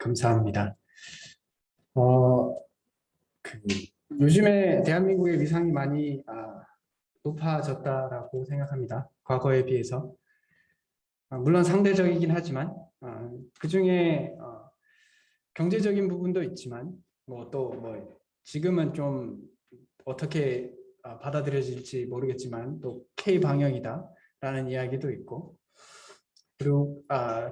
감사합니다. 어, 그, 요즘에 대한민국의 위상이 많이 높아졌다라고 생각합니다. 과거에 비해서. 물론 상대적이긴 하지만 그중에 경제적인 부분도 있지만 지금은 좀 어떻게 받아들여질지 모르겠지만 또 K 방역이다라는 이야기도 있고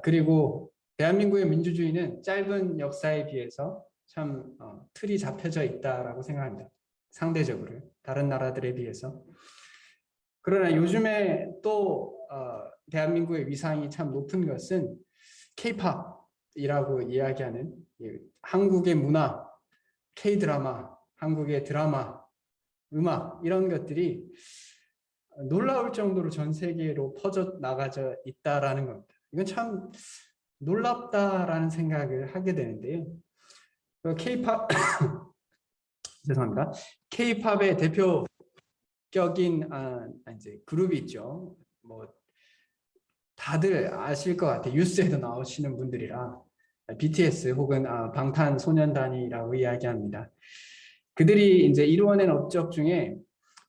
그리고 대한민국의 민주주의는 짧은 역사에 비해서 참 틀이 잡혀져 있다라고 생각합니다. 상대적으로 다른 나라들에 비해서. 그러나 요즘에 또 대한민국의 위상이 참 높은 것은 K-팝이라고 이야기하는 한국의 문화, K-드라마, 한국의 드라마, 음악 이런 것들이 놀라울 정도로 전 세계로 퍼져 나가져 있다라는 겁니다. 이건 참 놀랍다라는 생각을 하게 되는데요. K-팝 죄송합니다. K-팝의 대표격인 이제 그룹이 있죠. 다들 아실 것 같아요. 뉴스에도 나오시는 분들이라 BTS 혹은 방탄소년단이라고 이야기합니다. 그들이 이제 이루어낸 업적 중에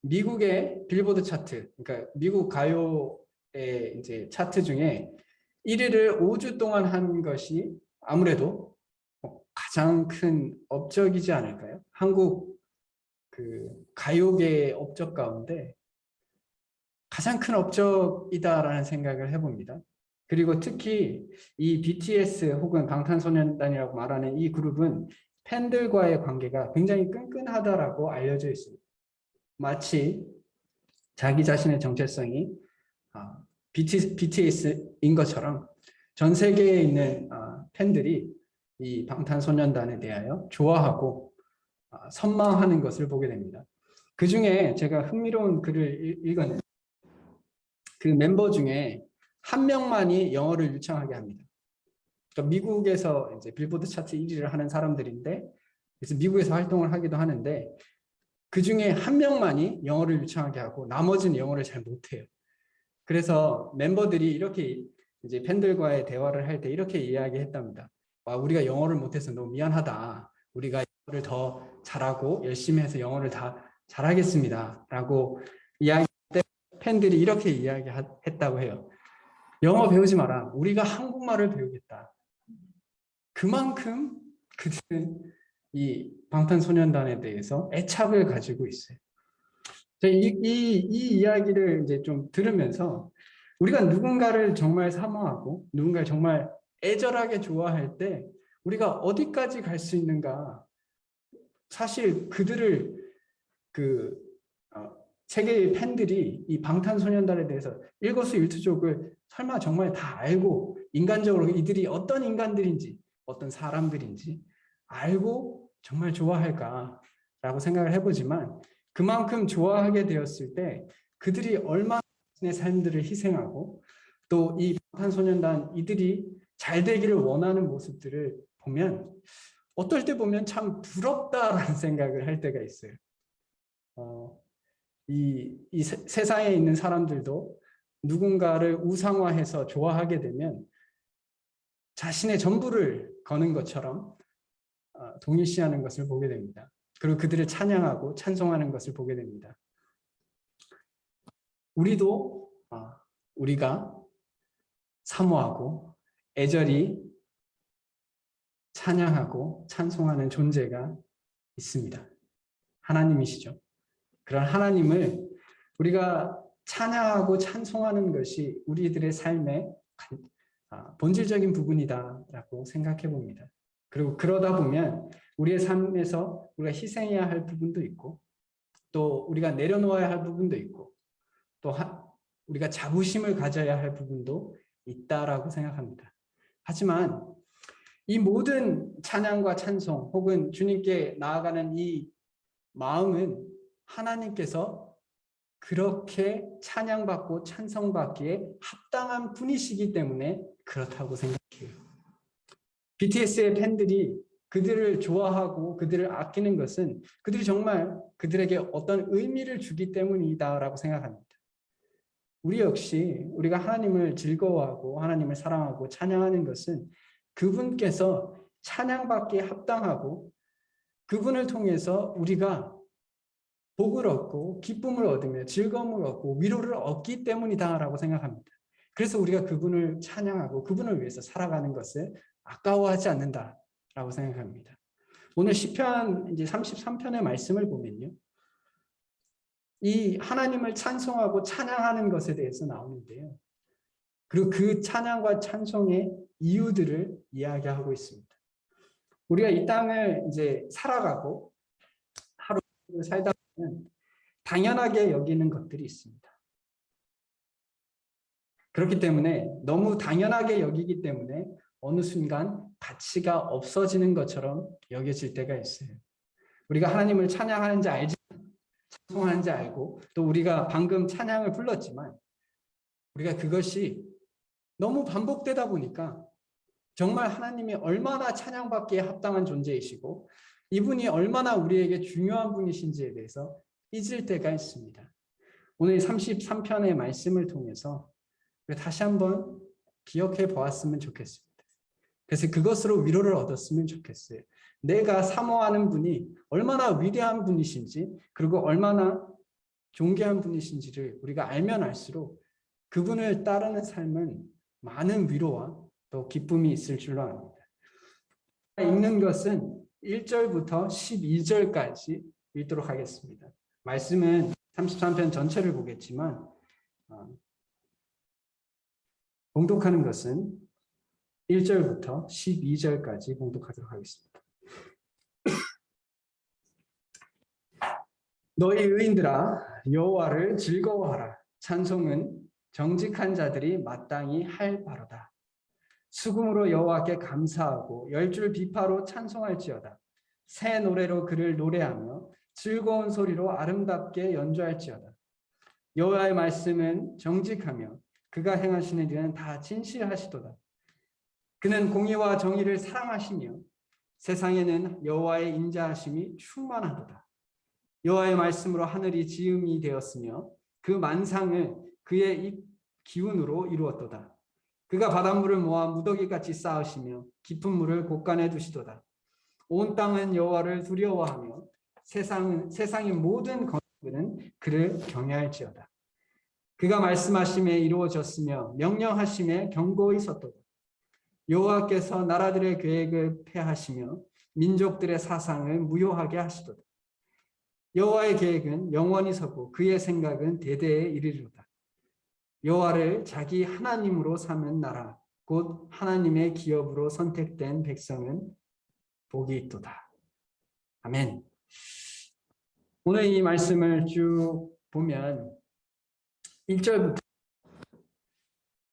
미국의 빌보드 차트, 그러니까 미국 가요의 이제 차트 중에 1위를 5주 동안 한 것이 아무래도 가장 큰 업적이지 않을까요? 한국 가요계의 업적 가운데 가장 큰 업적이다라는 생각을 해봅니다. 그리고 특히 이 BTS 혹은 방탄소년단이라고 말하는 이 그룹은 팬들과의 관계가 굉장히 끈끈하다라고 알려져 있습니다. 마치 자기 자신의 정체성이 BTS인 것처럼 전 세계에 있는 팬들이 이 방탄소년단에 대하여 좋아하고 선망하는 것을 보게 됩니다. 그 중에 제가 흥미로운 글을 읽었는데 그 멤버 중에 한 명만이 영어를 유창하게 합니다. 그러니까 미국에서 이제 빌보드 차트 1위를 하는 사람들인데 그래서 미국에서 활동을 하기도 하는데 그 중에 한 명만이 영어를 유창하게 하고 나머지는 영어를 잘 못해요. 그래서 멤버들이 이렇게 이제 팬들과의 대화를 할 때 이렇게 이야기했답니다. 우리가 영어를 못해서 너무 미안하다. 우리가 영어를 더 잘하고 열심히 해서 영어를 다 잘하겠습니다. 라고 이야기할 때 팬들이 이렇게 이야기했다고 해요. 영어 배우지 마라. 우리가 한국말을 배우겠다. 그만큼 그들은 이 방탄소년단에 대해서 애착을 가지고 있어요. 이 이야기를 이제 좀 들으면서 우리가 누군가를 정말 사모하고 누군가를 정말 애절하게 좋아할 때 우리가 어디까지 갈 수 있는가? 사실 그들을 세계의 팬들이 이 방탄소년단에 대해서 일거수일투족을 설마 정말 다 알고 인간적으로 이들이 어떤 인간들인지 어떤 사람들인지 알고 정말 좋아할까라고 생각을 해보지만 그만큼 좋아하게 되었을 때 그들이 얼마나 자신의 삶들을 희생하고 또 이 방탄소년단 이들이 잘 되기를 원하는 모습들을 보면 어떨 때 보면 참 부럽다라는 생각을 할 때가 있어요. 이 세상에 있는 사람들도 누군가를 우상화해서 좋아하게 되면 자신의 전부를 거는 것처럼 동일시하는 것을 보게 됩니다. 그리고 그들을 찬양하고 찬송하는 것을 보게 됩니다. 우리도 우리가 사모하고 애절히 찬양하고 찬송하는 존재가 있습니다. 하나님이시죠. 그런 하나님을 우리가 찬양하고 찬송하는 것이 우리들의 삶의 본질적인 부분이다라고 생각해 봅니다. 그리고 그러다 보면 우리의 삶에서 우리가 희생해야 할 부분도 있고 또 우리가 내려놓아야 할 부분도 있고 또 우리가 자부심을 가져야 할 부분도 있다라고 생각합니다. 하지만 이 모든 찬양과 찬송 혹은 주님께 나아가는 이 마음은 하나님께서 그렇게 찬양받고 찬송받기에 합당한 분이시기 때문에 그렇다고 생각해요. BTS의 팬들이 그들을 좋아하고 그들을 아끼는 것은 그들이 정말 그들에게 어떤 의미를 주기 때문이다라고 생각합니다. 우리 역시 우리가 하나님을 즐거워하고 하나님을 사랑하고 찬양하는 것은 그분께서 찬양받기에 합당하고 그분을 통해서 우리가 복을 얻고 기쁨을 얻으며 즐거움을 얻고 위로를 얻기 때문이다라고 생각합니다. 그래서 우리가 그분을 찬양하고 그분을 위해서 살아가는 것을 아까워하지 않는다라고 생각합니다. 오늘 시편 이제 33편의 말씀을 보면요. 이 하나님을 찬송하고 찬양하는 것에 대해서 나오는데요. 그리고 그 찬양과 찬송의 이유들을 이야기하고 있습니다. 우리가 이 땅을 이제 살아가고 하루를 살다 보면 당연하게 여기는 것들이 있습니다. 그렇기 때문에 너무 당연하게 여기기 때문에 어느 순간 가치가 없어지는 것처럼 여겨질 때가 있어요. 우리가 하나님을 찬양하는지 알지, 찬송하는지 알고 또 우리가 방금 찬양을 불렀지만 우리가 그것이 너무 반복되다 보니까 정말 하나님이 얼마나 찬양받기에 합당한 존재이시고 이분이 얼마나 우리에게 중요한 분이신지에 대해서 잊을 때가 있습니다. 오늘 33편의 말씀을 통해서 다시 한번 기억해 보았으면 좋겠습니다. 그래서 그것으로 위로를 얻었으면 좋겠어요. 내가 사모하는 분이 얼마나 위대한 분이신지 그리고 얼마나 존귀한 분이신지를 우리가 알면 알수록 그분을 따르는 삶은 많은 위로와 또 기쁨이 있을 줄로 압니다. 읽는 것은 1절부터 12절까지 읽도록 하겠습니다. 말씀은 33편 전체를 보겠지만 봉독하는 것은 1절부터 12절까지 봉독하도록 하겠습니다. 너희 의인들아 여호와를 즐거워하라. 찬송은 정직한 자들이 마땅히 할 바로다. 수금으로 여호와께 감사하고 열줄 비파로 찬송할지어다. 새 노래로 그를 노래하며 즐거운 소리로 아름답게 연주할지어다. 여호와의 말씀은 정직하며 그가 행하시는 일은 다 진실하시도다. 그는 공의와 정의를 사랑하시며 세상에는 여호와의 인자하심이 충만하도다. 여호와의 말씀으로 하늘이 지음이 되었으며 그 만상을 그의 입 기운으로 이루었도다. 그가 바닷물을 모아 무더기같이 쌓으시며 깊은 물을 곳간에 두시도다. 온 땅은 여호와를 두려워하며 세상의 모든 건축은 그를 경외할지어다. 그가 말씀하심에 이루어졌으며 명령하심에 경고히 섰도다. 여호와께서 나라들의 계획을 폐하시며 민족들의 사상을 무효하게 하시도다. 여호와의 계획은 영원히 서고 그의 생각은 대대에 이르리로다. 여호와를 자기 하나님으로 삼은 나라 곧 하나님의 기업으로 선택된 백성은 복이 있도다. 아멘. 오늘 이 말씀을 쭉 보면 1절부터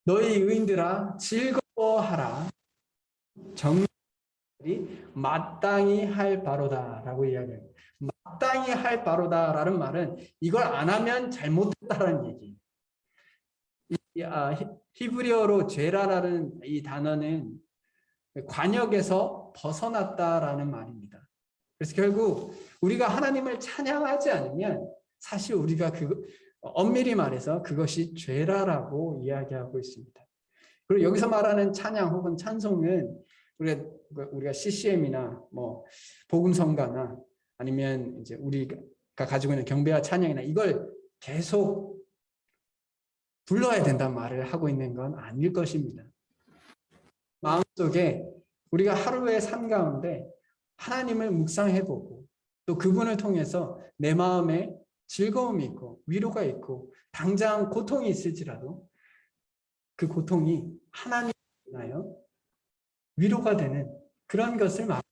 너희 의인들아 즐거워하라. 정의들이 마땅히 할 바로다라고 이야기해요. 마땅히 할 바로다라는 말은 이걸 안 하면 잘못했다라는 얘기예요. 히브리어로 죄라라는 이 단어는 관역에서 벗어났다라는 말입니다. 그래서 결국 우리가 하나님을 찬양하지 않으면 사실 우리가 엄밀히 말해서 그것이 죄라라고 이야기하고 있습니다. 그리고 여기서 말하는 찬양 혹은 찬송은 우리가 CCM이나 뭐 복음성가나 아니면 이제 우리가 가지고 있는 경배와 찬양이나 이걸 계속 불러야 된다는 말을 하고 있는 건 아닐 것입니다. 마음속에 우리가 하루의 삶 가운데 하나님을 묵상해보고 또 그분을 통해서 내 마음에 즐거움이 있고 위로가 있고 당장 고통이 있을지라도 그 고통이 하나님을 인하여 위로가 되는 그런 것을 말합니다.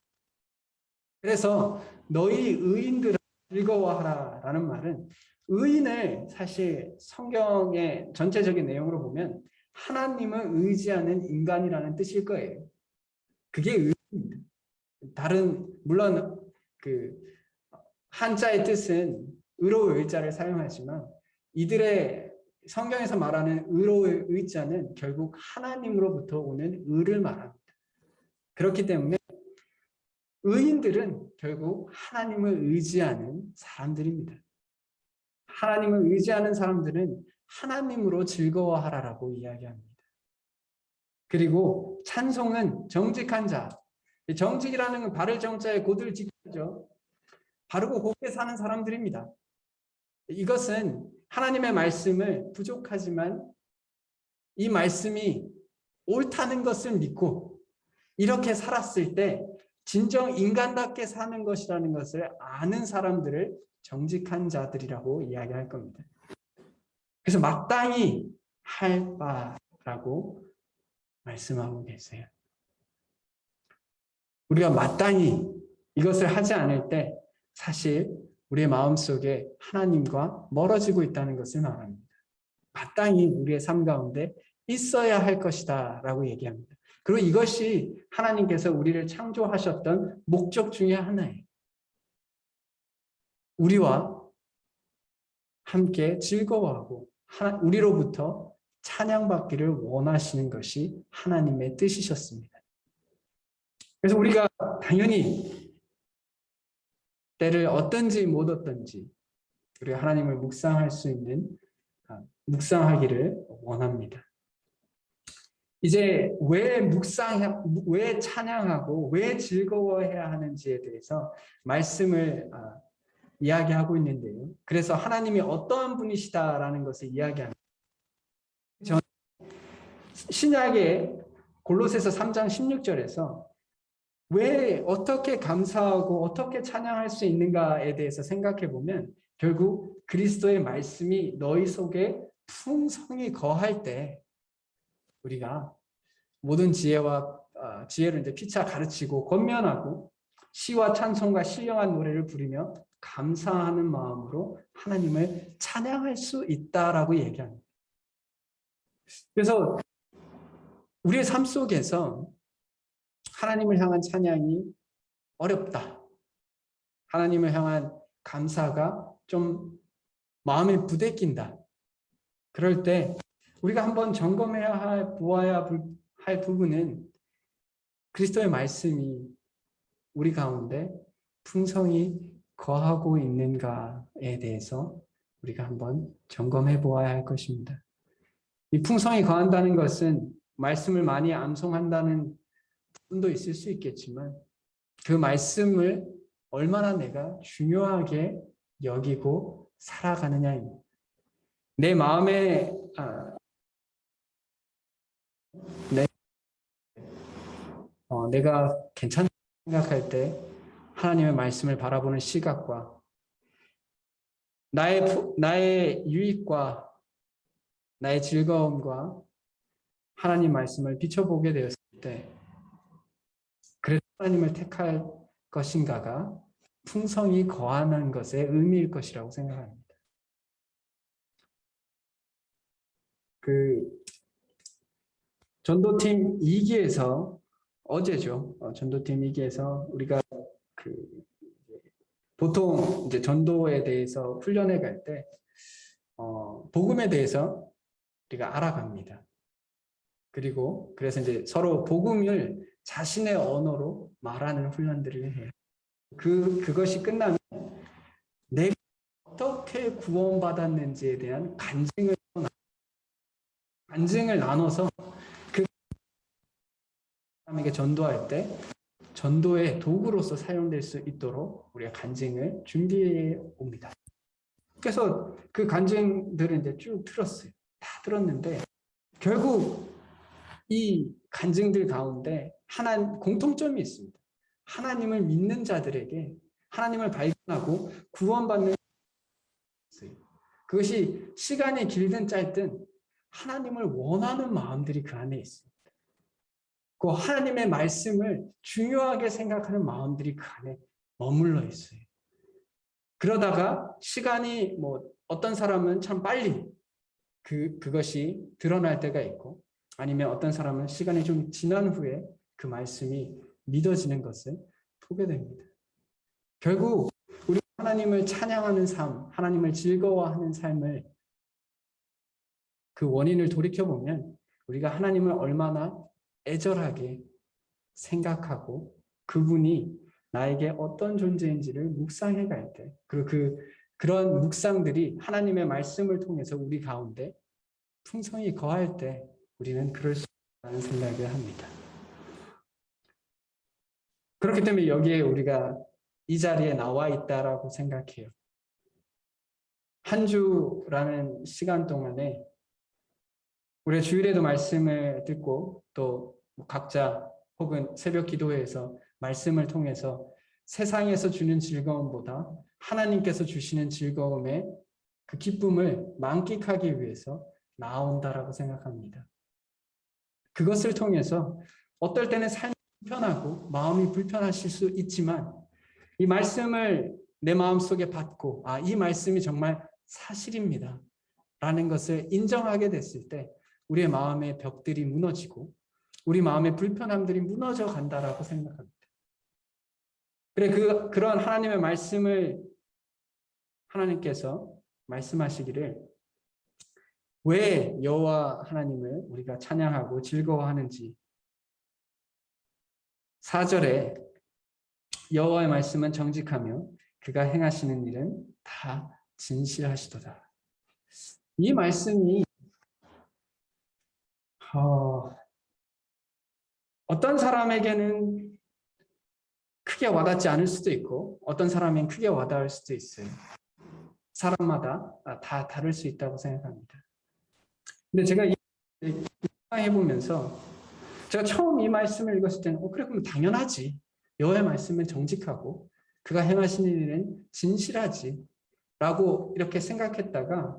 그래서 너희 의인들을 즐거워하라라는 말은 의인을 사실 성경의 전체적인 내용으로 보면 하나님을 의지하는 인간이라는 뜻일 거예요. 그게 의인입니다. 물론 그 한자의 뜻은 의로의 의자를 사용하지만 이들의 성경에서 말하는 의로의 의자는 결국 하나님으로부터 오는 의를 말합니다. 그렇기 때문에 의인들은 결국 하나님을 의지하는 사람들입니다. 하나님을 의지하는 사람들은 하나님으로 즐거워하라라고 이야기합니다. 그리고 찬송은 정직한 자, 정직이라는 건 바를 정자에 곧을 직자죠. 바르고 곱게 사는 사람들입니다. 이것은 하나님의 말씀을 부족하지만 이 말씀이 옳다는 것을 믿고 이렇게 살았을 때 진정 인간답게 사는 것이라는 것을 아는 사람들을 정직한 자들이라고 이야기할 겁니다. 그래서 마땅히 할 바라고 말씀하고 계세요. 우리가 마땅히 이것을 하지 않을 때 사실 우리의 마음속에 하나님과 멀어지고 있다는 것을 말합니다. 마땅히 우리의 삶 가운데 있어야 할 것이다 라고 얘기합니다. 그리고 이것이 하나님께서 우리를 창조하셨던 목적 중에 하나예요. 우리와 함께 즐거워하고 우리로부터 찬양받기를 원하시는 것이 하나님의 뜻이셨습니다. 그래서 우리가 당연히 때를 얻든지 못 얻든지 우리가 하나님을 묵상할 수 있는 묵상하기를 원합니다. 이제 왜 찬양하고 왜 즐거워해야 하는지에 대해서 말씀을 이야기하고 있는데요. 그래서 하나님이 어떠한 분이시다라는 것을 이야기합니다. 신약의 골로새서 3장 16절에서 왜 어떻게 감사하고 어떻게 찬양할 수 있는가에 대해서 생각해 보면 결국 그리스도의 말씀이 너희 속에 풍성히 거할 때 우리가 모든 지혜를 이제 피차 가르치고 권면하고 시와 찬송과 신령한 노래를 부르며 감사하는 마음으로 하나님을 찬양할 수 있다라고 얘기합니다. 그래서 우리의 삶 속에서 하나님을 향한 찬양이 어렵다. 하나님을 향한 감사가 좀 마음에 부대낀다. 그럴 때 우리가 한번 보아야 할 부분은 그리스도의 말씀이 우리 가운데 풍성히 거하고 있는가에 대해서 우리가 한번 점검해 보아야 할 것입니다. 이 풍성히 거한다는 것은 말씀을 많이 암송한다는 부분도 있을 수 있겠지만 그 말씀을 얼마나 내가 중요하게 여기고 살아가느냐입니다. 내 마음에 내가 괜찮다고 생각할 때 하나님의 말씀을 바라보는 시각과 나의 유익과 나의 즐거움과 하나님 말씀을 비춰보게 되었을 때 그래서 하나님을 택할 것인가가 풍성히 거하는 것의 의미일 것이라고 생각합니다. 전도팀 2기에서 어제죠. 전도팀 2기에서 우리가 보통 이제 전도에 대해서 훈련해 갈 때 복음에 대해서 우리가 알아갑니다. 그리고 그래서 이제 서로 복음을 자신의 언어로 말하는 훈련들을 해요. 그것이 끝나면 내가 어떻게 구원받았는지에 대한 간증을 나눠서 그 사람에게 전도할 때 전도의 도구로서 사용될 수 있도록 우리가 간증을 준비해 옵니다. 그래서 그 간증들을 이제 쭉 들었어요. 다 들었는데 결국 이 간증들 가운데 공통점이 있습니다. 하나님을 믿는 자들에게 하나님을 발견하고 구원받는 그것이 시간이 길든 짧든 하나님을 원하는 마음들이 그 안에 있습니다. 그 하나님의 말씀을 중요하게 생각하는 마음들이 그 안에 머물러 있어요. 그러다가 시간이 어떤 사람은 참 빨리 그것이 드러날 때가 있고 아니면 어떤 사람은 시간이 좀 지난 후에 그 말씀이 믿어지는 것을 보게 됩니다. 결국 우리 하나님을 찬양하는 삶, 하나님을 즐거워하는 삶을 그 원인을 돌이켜보면 우리가 하나님을 얼마나 애절하게 생각하고 그분이 나에게 어떤 존재인지를 묵상해 갈 때 그리고 그런 묵상들이 하나님의 말씀을 통해서 우리 가운데 풍성히 거할 때 우리는 그럴 수 있다는 생각을 합니다. 그렇기 때문에 여기에 우리가 이 자리에 나와 있다라고 생각해요. 한 주라는 시간 동안에 우리가 주일에도 말씀을 듣고 또 각자 혹은 새벽 기도회에서 말씀을 통해서 세상에서 주는 즐거움보다 하나님께서 주시는 즐거움의 그 기쁨을 만끽하기 위해서 나온다라고 생각합니다. 그것을 통해서 어떨 때는 삶이 불편하고 마음이 불편하실 수 있지만 이 말씀을 내 마음속에 받고 이 말씀이 정말 사실입니다. 라는 것을 인정하게 됐을 때 우리의 마음의 벽들이 무너지고 우리 마음의 불편함들이 무너져 간다라고 생각합니다. 그래 그런 하나님의 말씀을 하나님께서 말씀하시기를 왜 여호와 하나님을 우리가 찬양하고 즐거워하는지 4절에 여호와의 말씀은 정직하며 그가 행하시는 일은 다 진실하시도다. 이 말씀이 어떤 사람에게는 크게 와닿지 않을 수도 있고 어떤 사람에게는 크게 와닿을 수도 있어요. 사람마다 다 다를 수 있다고 생각합니다. 근데 제가 해보면서 제가 처음 이 말씀을 읽었을 때는 그래 그럼 당연하지. 여호와의 말씀은 정직하고 그가 행하시는 일은 진실하지 라고 이렇게 생각했다가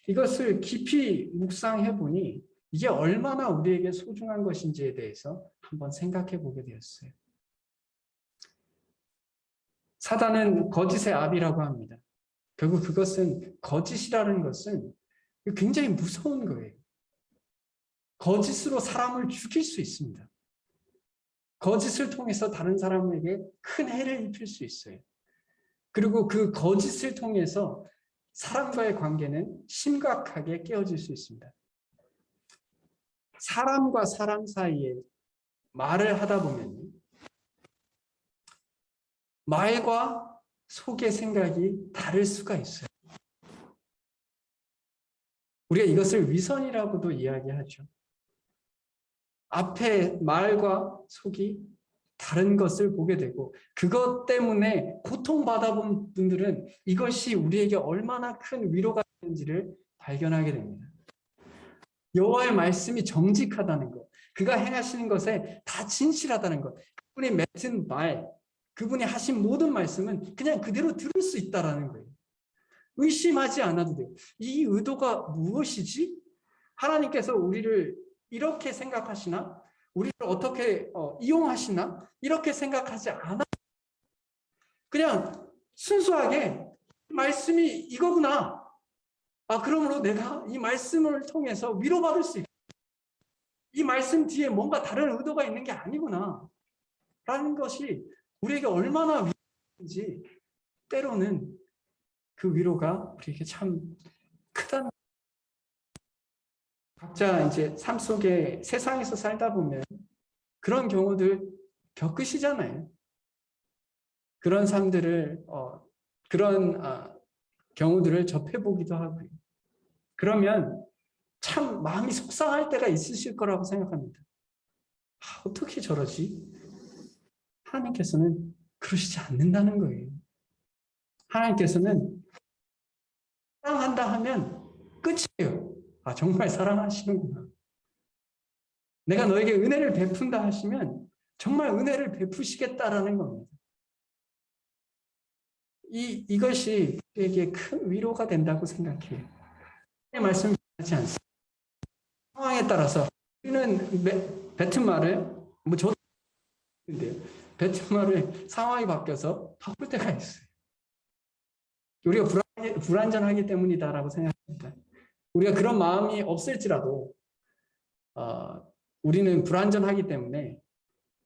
이것을 깊이 묵상해 보니 이게 얼마나 우리에게 소중한 것인지에 대해서 한번 생각해 보게 되었어요. 사단은 거짓의 압이라고 합니다. 결국 그것은 거짓이라는 것은 굉장히 무서운 거예요. 거짓으로 사람을 죽일 수 있습니다. 거짓을 통해서 다른 사람에게 큰 해를 입힐 수 있어요. 그리고 그 거짓을 통해서 사람과의 관계는 심각하게 깨어질 수 있습니다. 사람과 사람 사이에 말을 하다 보면 말과 속의 생각이 다를 수가 있어요. 우리가 이것을 위선이라고도 이야기하죠. 앞에 말과 속이 다른 것을 보게 되고 그것 때문에 고통받아 본 분들은 이것이 우리에게 얼마나 큰 위로가 되는지를 발견하게 됩니다. 여호와의 말씀이 정직하다는 것, 그가 행하시는 것에 다 진실하다는 것, 그분이 맺은 말, 그분이 하신 모든 말씀은 그냥 그대로 들을 수 있다는 거예요. 의심하지 않아도 돼요. 이 의도가 무엇이지? 하나님께서 우리를 이렇게 생각하시나? 우리를 어떻게 이용하시나? 이렇게 생각하지 않아. 그냥 순수하게 말씀이 이거구나. 그러므로 내가 이 말씀을 통해서 위로받을 수 있고 이 말씀 뒤에 뭔가 다른 의도가 있는 게 아니구나. 라는 것이 우리에게 얼마나 위로인지 때로는 그 위로가 우리에게 참 크다는 각자 이제 삶 속에 세상에서 살다 보면 그런 경우들 겪으시잖아요. 그런 삶들을 그런 경우들을 접해보기도 하고요. 그러면 참 마음이 속상할 때가 있으실 거라고 생각합니다. 어떻게 저러지? 하나님께서는 그러시지 않는다는 거예요. 하나님께서는 사랑한다 하면 끝이에요. 정말 사랑하시는구나. 내가 너에게 은혜를 베푼다 하시면 정말 은혜를 베푸시겠다라는 겁니다. 이것이 우리에게 큰 위로가 된다고 생각해요. 말씀하지 않습니다. 상황에 따라서 우리는 뱉은 말을 저도 근데요. 뱉은 말을 상황이 바뀌어서 바꿀 때가 있어요. 우리가 불완전하기 때문이다라고 생각합니다. 우리가 그런 마음이 없을지라도 우리는 불완전하기 때문에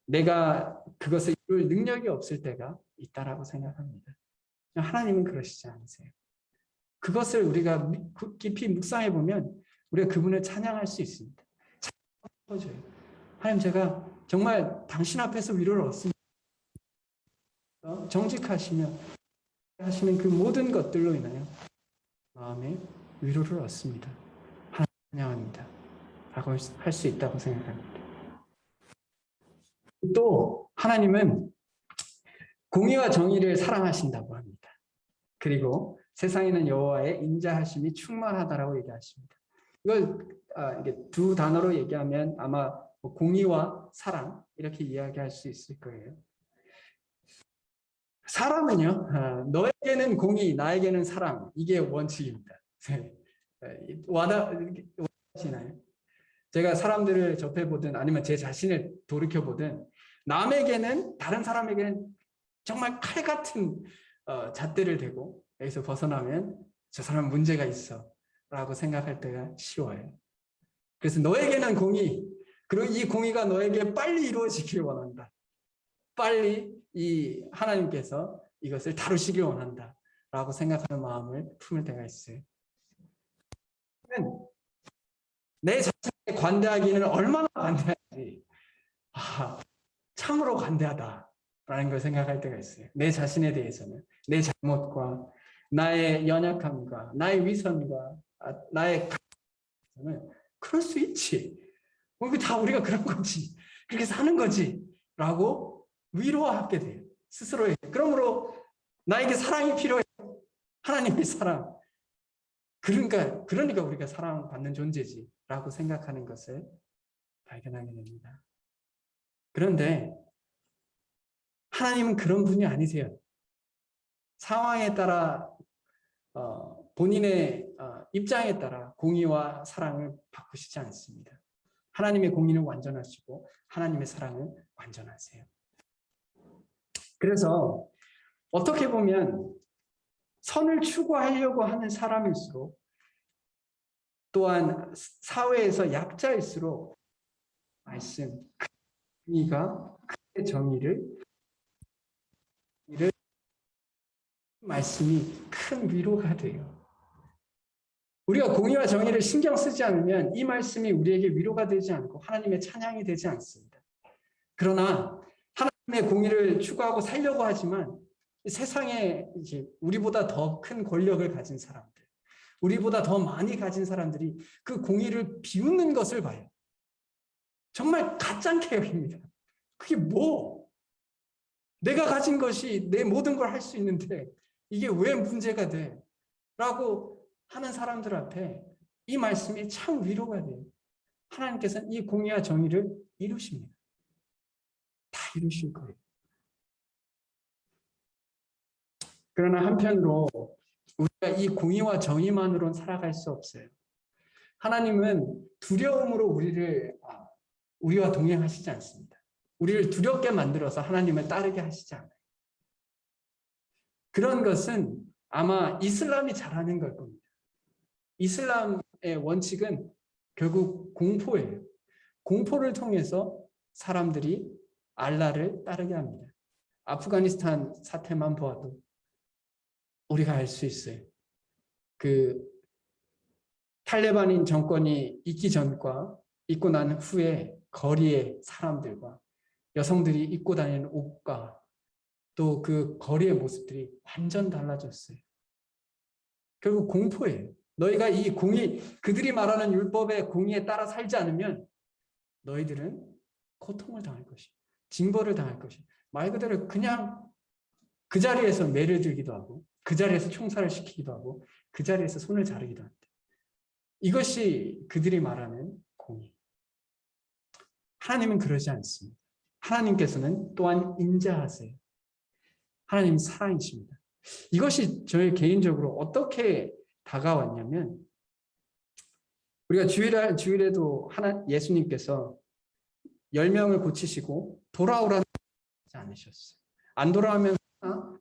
내가 그것을 이룰 능력이 없을 때가 있다라고 생각합니다. 하나님은 그러시지 않으세요. 그것을 우리가 깊이 묵상해 보면 우리가 그분을 찬양할 수 있습니다. 하나님, 제가 정말 당신 앞에서 위로를 얻습니다. 정직하시며 하시는 그 모든 것들로 인하여 마음에 위로를 얻습니다. 하나님 찬양합니다. 라고 할 수 있다고 생각합니다. 또 하나님은 공의와 정의를 사랑하신다고 합니다. 그리고 세상에는 여호와의 인자하심이 충만하다라고 얘기하십니다. 이걸 이게 두 단어로 얘기하면 아마 공의와 사랑 이렇게 이야기할 수 있을 거예요. 사람은요, 너에게는 공의, 나에게는 사랑, 이게 원칙입니다. 와닿으시나요? 제가 사람들을 접해보든 아니면 제 자신을 돌이켜보든 남에게는, 다른 사람에게는 정말 칼 같은 잣대를 대고 여기서 벗어나면 저 사람 문제가 있어 라고 생각할 때가 쉬워요. 그래서 너에게는 공의, 그리고 이 공의가 너에게 빨리 이루어지길 원한다. 빨리 이 하나님께서 이것을 다루시길 원한다 라고 생각하는 마음을 품을 때가 있어요. 내 자신에 관대하기는 얼마나 관대한지, 참으로 관대하다라는 걸 생각할 때가 있어요. 내 자신에 대해서는, 내 잘못과 나의 연약함과 나의 위선과 나의 가능성은 그럴 수 있지. 이거 다 우리가 그런 거지. 그렇게 사는 거지. 라고 위로하게 돼요. 스스로에게. 그러므로 나에게 사랑이 필요해. 하나님의 사랑. 그러니까 우리가 사랑받는 존재지. 라고 생각하는 것을 발견하게 됩니다. 그런데 하나님은 그런 분이 아니세요. 상황에 따라 본인의 입장에 따라 공의와 사랑을 바꾸시지 않습니다. 하나님의 공의는 완전하시고 하나님의 사랑은 완전하세요. 그래서 어떻게 보면 선을 추구하려고 하는 사람일수록 또한 사회에서 약자일수록 말씀, 공의가 정의를 말씀이 큰 위로가 돼요. 우리가 공의와 정의를 신경 쓰지 않으면 이 말씀이 우리에게 위로가 되지 않고 하나님의 찬양이 되지 않습니다. 그러나 하나님의 공의를 추구하고 살려고 하지만 세상에 이제 우리보다 더 큰 권력을 가진 사람들, 우리보다 더 많이 가진 사람들이 그 공의를 비웃는 것을 봐요. 정말 가짠게 여깁니다. 그게 뭐? 내가 가진 것이 내 모든 걸 할 수 있는데 이게 왜 문제가 돼? 라고 하는 사람들 앞에 이 말씀이 참 위로가 돼요. 하나님께서는 이 공의와 정의를 이루십니다. 다 이루실 거예요. 그러나 한편으로 우리가 이 공의와 정의만으로는 살아갈 수 없어요. 하나님은 두려움으로 우리와 동행하시지 않습니다. 우리를 두렵게 만들어서 하나님을 따르게 하시지 않아요. 그런 것은 아마 이슬람이 잘하는 걸 겁니다. 이슬람의 원칙은 결국 공포예요. 공포를 통해서 사람들이 알라를 따르게 합니다. 아프가니스탄 사태만 보아도 우리가 알 수 있어요. 그 탈레반인 정권이 있기 전과 있고 난 후에 거리의 사람들과 여성들이 입고 다니는 옷과 또 그 거리의 모습들이 완전 달라졌어요. 결국 공포예요. 너희가 이 공의, 그들이 말하는 율법의 공의에 따라 살지 않으면 너희들은 고통을 당할 것이고 징벌을 당할 것이고 말 그대로 그냥 그 자리에서 매를 들기도 하고 그 자리에서 총살을 시키기도 하고 그 자리에서 손을 자르기도 합니다. 이것이 그들이 말하는 공의. 하나님은 그러지 않습니다. 하나님께서는 또한 인자하세요. 하나님 사랑이십니다. 이것이 저희 개인적으로 어떻게 다가왔냐면 우리가 주일에도 예수님께서 10명을 고치시고 돌아오라는 하지 않으셨어요. 안 돌아오면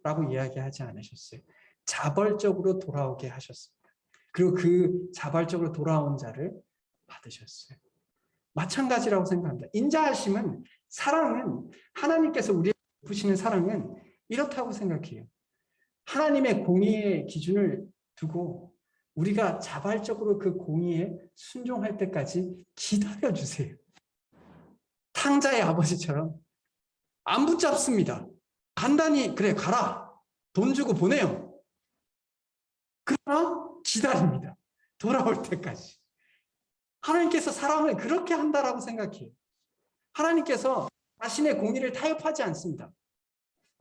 라고 이야기하지 않으셨어요. 자발적으로 돌아오게 하셨습니다. 그리고 그 자발적으로 돌아온 자를 받으셨어요. 마찬가지라고 생각합니다. 인자하심은, 사랑은, 하나님께서 우리에게 베푸시는 사랑은 이렇다고 생각해요. 하나님의 공의의 기준을 두고 우리가 자발적으로 그 공의에 순종할 때까지 기다려주세요. 탕자의 아버지처럼 안 붙잡습니다. 간단히 그래 가라. 돈 주고 보내요. 그러나 기다립니다. 돌아올 때까지. 하나님께서 사람을 그렇게 한다라고 생각해요. 하나님께서 자신의 공의를 타협하지 않습니다.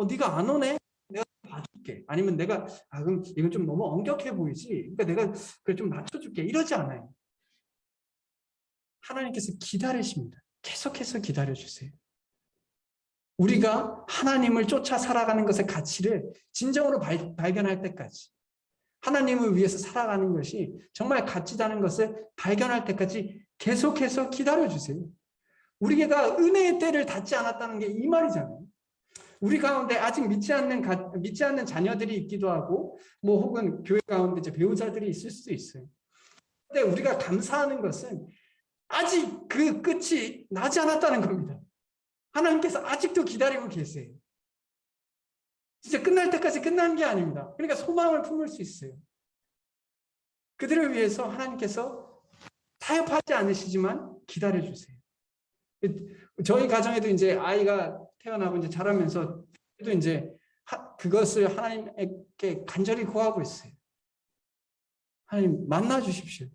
네가 안 오네? 내가 봐줄게. 아니면 내가 그럼 이건 좀 너무 엄격해 보이지? 그러니까 내가 그걸 좀 낮춰줄게. 이러지 않아요. 하나님께서 기다리십니다. 계속해서 기다려주세요. 우리가 하나님을 쫓아 살아가는 것의 가치를 진정으로 발견할 때까지, 하나님을 위해서 살아가는 것이 정말 가치다는 것을 발견할 때까지 계속해서 기다려주세요. 우리가 은혜의 때를 닫지 않았다는 게 이 말이잖아요. 우리 가운데 아직 믿지 않는 자녀들이 있기도 하고, 뭐 혹은 교회 가운데 이제 배우자들이 있을 수도 있어요. 근데 우리가 감사하는 것은 아직 그 끝이 나지 않았다는 겁니다. 하나님께서 아직도 기다리고 계세요. 진짜 끝날 때까지 끝난 게 아닙니다. 그러니까 소망을 품을 수 있어요. 그들을 위해서 하나님께서 타협하지 않으시지만 기다려주세요. 저희 가정에도 이제 아이가 태어나고 이제 자라면서 또 이제 그것을 하나님께 간절히 구하고 있어요. 하나님 만나 주십시오.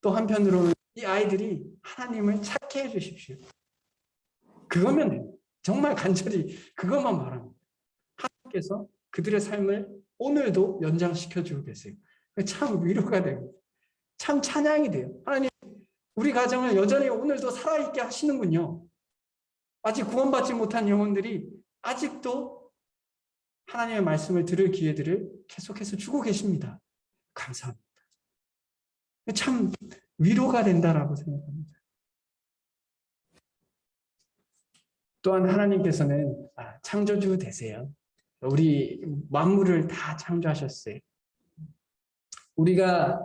또 한편으로는 이 아이들이 하나님을 찾게 해 주십시오. 그거면 돼요. 정말 간절히 그것만 바랍니다. 하나님께서 그들의 삶을 오늘도 연장시켜 주고 계세요. 참 위로가 됩니다. 참 찬양이 돼요. 하나님, 우리 가정을 여전히 오늘도 살아있게 하시는군요. 아직 구원받지 못한 영혼들이 아직도 하나님의 말씀을 들을 기회들을 계속해서 주고 계십니다. 감사합니다. 참 위로가 된다라고 생각합니다. 또한 하나님께서는 창조주 되세요. 우리 만물을 다 창조하셨어요. 우리가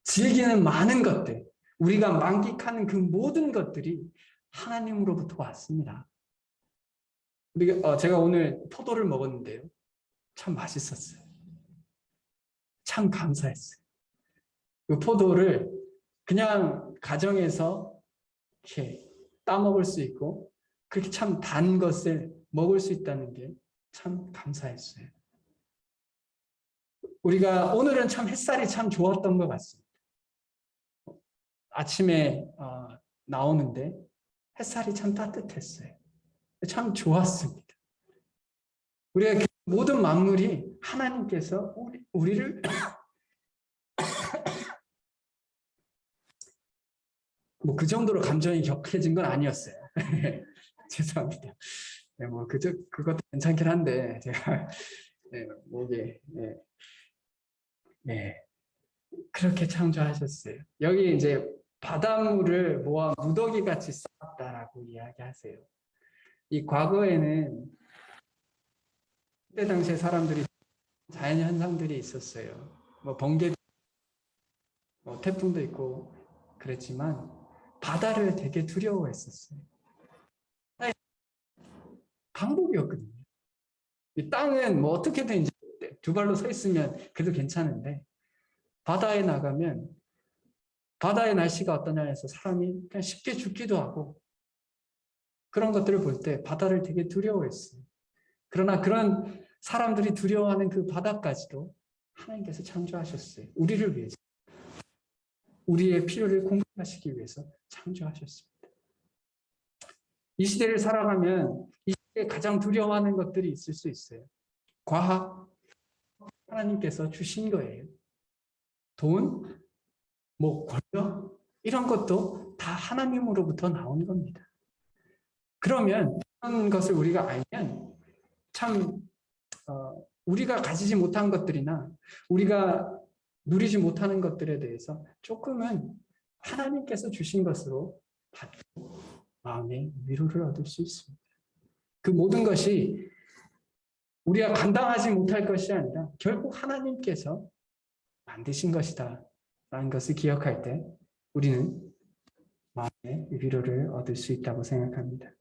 즐기는 많은 것들, 우리가 만끽하는 그 모든 것들이 하나님으로부터 왔습니다. 제가 오늘 포도를 먹었는데요. 참 맛있었어요. 참 감사했어요. 그 포도를 그냥 가정에서 이렇게 따먹을 수 있고 그렇게 참 단 것을 먹을 수 있다는 게 참 감사했어요. 우리가 오늘은 참 햇살이 참 좋았던 것 같습니다. 아침에 나오는데 햇살이 참 따뜻했어요. 참 좋았습니다. 우리가 그 모든 만물이 하나님께서 우리를 뭐 그 정도로 감정이 격해진 건 아니었어요. 죄송합니다. 네, 뭐 그것도 괜찮긴 한데 제가 이게 그렇게 창조하셨어요. 여기 이제 바닷물을 모아 무더기 같이 쌓았다라고 이야기하세요. 이 과거에는 그때 당시에 사람들이 자연 현상들이 있었어요. 뭐 번개도, 태풍도 있고 그랬지만 바다를 되게 두려워했었어요. 방법이었거든요. 이 땅은 뭐 어떻게든 이제 두 발로 서 있으면 그래도 괜찮은데 바다에 나가면 바다의 날씨가 어떠냐 해서 사람이 그냥 쉽게 죽기도 하고 그런 것들을 볼 때 바다를 되게 두려워했어요. 그러나 그런 사람들이 두려워하는 그 바다까지도 하나님께서 창조하셨어요. 우리를 위해서. 우리의 필요를 공급하시기 위해서 창조하셨습니다. 이 시대를 살아가면 이 시대에 가장 두려워하는 것들이 있을 수 있어요. 과학, 하나님께서 주신 거예요. 돈, 뭐 권력, 이런 것도 다 하나님으로부터 나온 겁니다. 그러면 이런 것을 우리가 알면 참 우리가 가지지 못한 것들이나 우리가 누리지 못하는 것들에 대해서 조금은 하나님께서 주신 것으로 받고 마음의 위로를 얻을 수 있습니다. 그 모든 것이 우리가 감당하지 못할 것이 아니라 결국 하나님께서 만드신 것이다 라는 것을 기억할 때 우리는 마음의 위로를 얻을 수 있다고 생각합니다.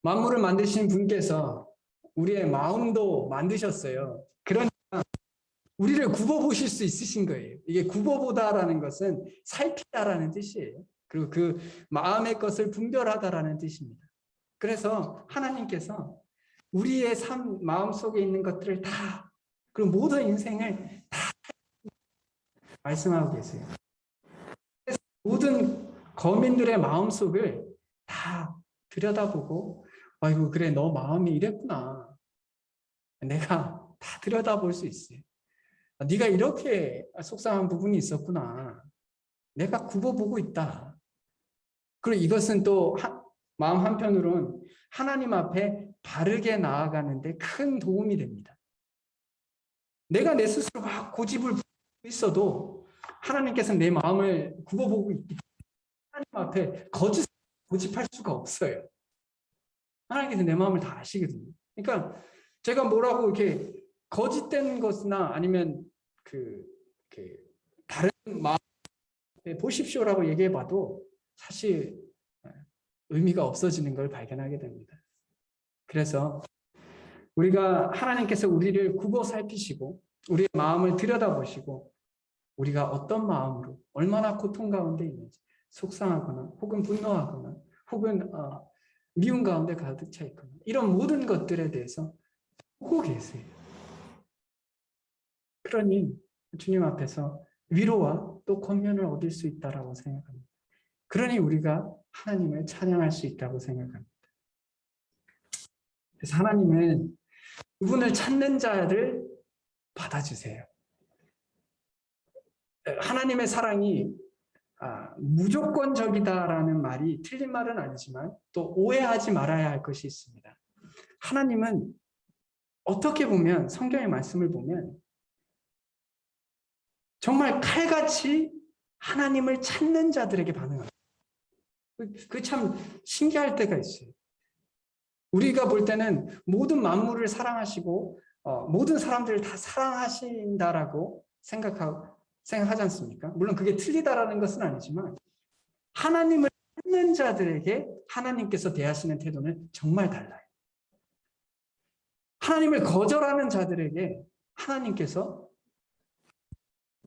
만물을 만드신 분께서 우리의 마음도 만드셨어요. 그러니까 우리를 굽어보실 수 있으신 거예요. 이게 굽어보다라는 것은 살피다라는 뜻이에요. 그리고 그 마음의 것을 분별하다라는 뜻입니다. 그래서 하나님께서 우리의 마음속에 있는 것들을 다, 그리고 모든 인생을 다 말씀하고 계세요. 모든 거민들의 마음속을 다 들여다보고 아이고 그래 너 마음이 이랬구나. 내가 다 들여다볼 수 있어요. 네가 이렇게 속상한 부분이 있었구나. 내가 굽어보고 있다. 그리고 이것은 또 마음 한편으로는 하나님 앞에 바르게 나아가는데 큰 도움이 됩니다. 내가 내 스스로 막 고집을 부리고 있어도 하나님께서 내 마음을 굽어보고 있기 때문에 하나님 앞에 고집할 수가 없어요. 하나님께서 내 마음을 다 아시거든요. 그러니까 제가 뭐라고 이렇게 거짓된 것이나 아니면 다른 마음에 보십시오라고 얘기해봐도 사실 의미가 없어지는 걸 발견하게 됩니다. 그래서 우리가 하나님께서 우리를 굽어 살피시고 우리의 마음을 들여다보시고 우리가 어떤 마음으로 얼마나 고통 가운데 있는지 속상하거나 혹은 분노하거나 혹은 미움 가운데 가득 차 있거나 이런 모든 것들에 대해서 보고 계세요. 그러니 주님 앞에서 위로와 또 권면을 얻을 수 있다라고 생각합니다. 그러니 우리가 하나님을 찬양할 수 있다고 생각합니다. 그래서 하나님은 그분을 찾는 자를 받아주세요. 하나님의 사랑이 무조건적이다라는 말이 틀린 말은 아니지만 또 오해하지 말아야 할 것이 있습니다. 하나님은 어떻게 보면 성경의 말씀을 보면 정말 칼같이 하나님을 찾는 자들에게 반응합니다. 그 참 신기할 때가 있어요. 우리가 볼 때는 모든 만물을 사랑하시고 모든 사람들을 다 사랑하신다라고 생각하지 않습니까? 물론 그게 틀리다라는 것은 아니지만 하나님을 찾는 자들에게 하나님께서 대하시는 태도는 정말 달라요. 하나님을 거절하는 자들에게 하나님께서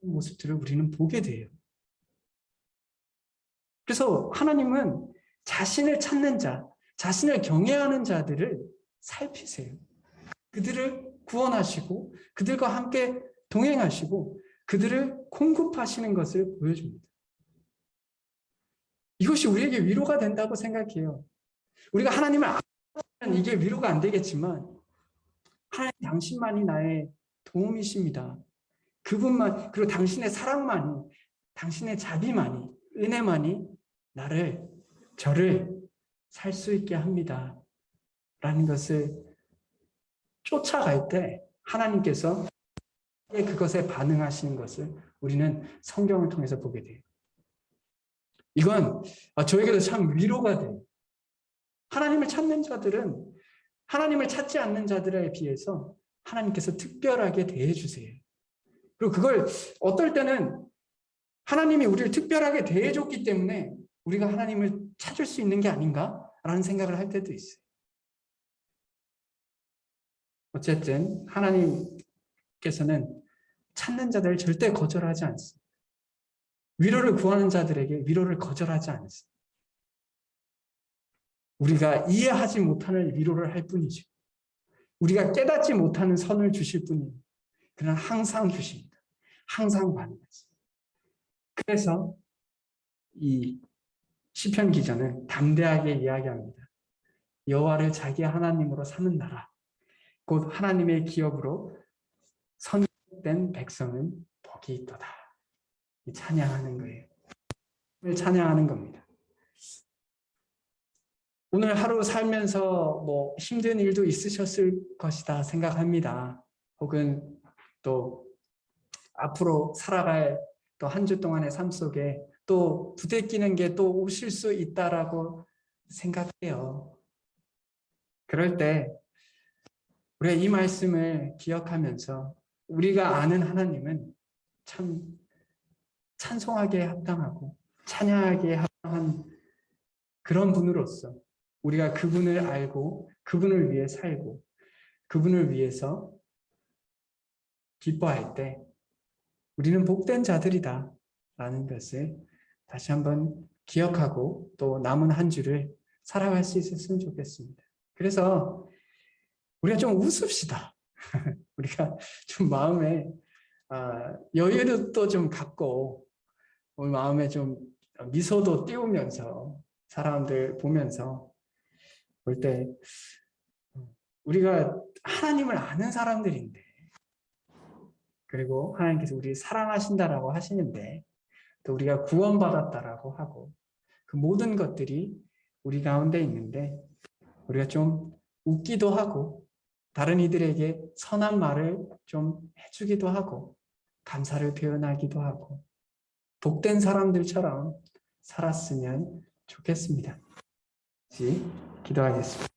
모습들을 우리는 보게 돼요. 그래서 하나님은 자신을 찾는 자, 자신을 경외하는 자들을 살피세요. 그들을 구원하시고 그들과 함께 동행하시고 그들을 공급하시는 것을 보여줍니다. 이것이 우리에게 위로가 된다고 생각해요. 우리가 하나님을 알면 이게 위로가 안 되겠지만 하나님 당신만이 나의 도움이십니다. 그분만, 그리고 당신의 사랑만이, 당신의 자비만이, 은혜만이 저를 살 수 있게 합니다. 라는 것을 쫓아갈 때 하나님께서 그것에 반응하시는 것을 우리는 성경을 통해서 보게 돼요. 이건 저에게도 참 위로가 돼요. 하나님을 찾는 자들은 하나님을 찾지 않는 자들에 비해서 하나님께서 특별하게 대해주세요. 그리고 그걸 어떨 때는 하나님이 우리를 특별하게 대해줬기 때문에 우리가 하나님을 찾을 수 있는 게 아닌가라는 생각을 할 때도 있어요. 어쨌든 하나님께서는 찾는 자들을 절대 거절하지 않습니다. 위로를 구하는 자들에게 위로를 거절하지 않습니다. 우리가 이해하지 못하는 위로를 할 뿐이죠. 우리가 깨닫지 못하는 선을 주실 뿐이에요. 그러나 항상 주십니다. 항상 반응하십니다. 그래서 이 시편 기자는 담대하게 이야기합니다. 여호와를 자기 하나님으로 삼은 나라, 곧 하나님의 기업으로 선택된 백성은 복이 있도다. 찬양하는 거예요. 찬양하는 겁니다. 오늘 하루 살면서 힘든 일도 있으셨을 것이다 생각합니다. 혹은 또 앞으로 살아갈 또 한 주 동안의 삶 속에 또 부대끼는 게 또 오실 수 있다라고 생각해요. 그럴 때 우리가 이 말씀을 기억하면서 우리가 아는 하나님은 참 찬송하기에 합당하고 찬양하기에 합당한 그런 분으로서 우리가 그분을 알고 그분을 위해 살고 그분을 위해서 기뻐할 때 우리는 복된 자들이다 라는 것을 다시 한번 기억하고 또 남은 한 주를 살아갈 수 있었으면 좋겠습니다. 그래서 우리가 좀 웃읍시다. 우리가 좀 마음에 여유도 또 좀 갖고 우리 마음에 좀 미소도 띄우면서 사람들 보면서 볼 때 우리가 하나님을 아는 사람들인데, 그리고 하나님께서 우리를 사랑하신다라고 하시는데, 또 우리가 구원받았다라고 하고, 그 모든 것들이 우리 가운데 있는데 우리가 좀 웃기도 하고 다른 이들에게 선한 말을 좀 해주기도 하고 감사를 표현하기도 하고 복된 사람들처럼 살았으면 좋겠습니다. 기도하겠습니다.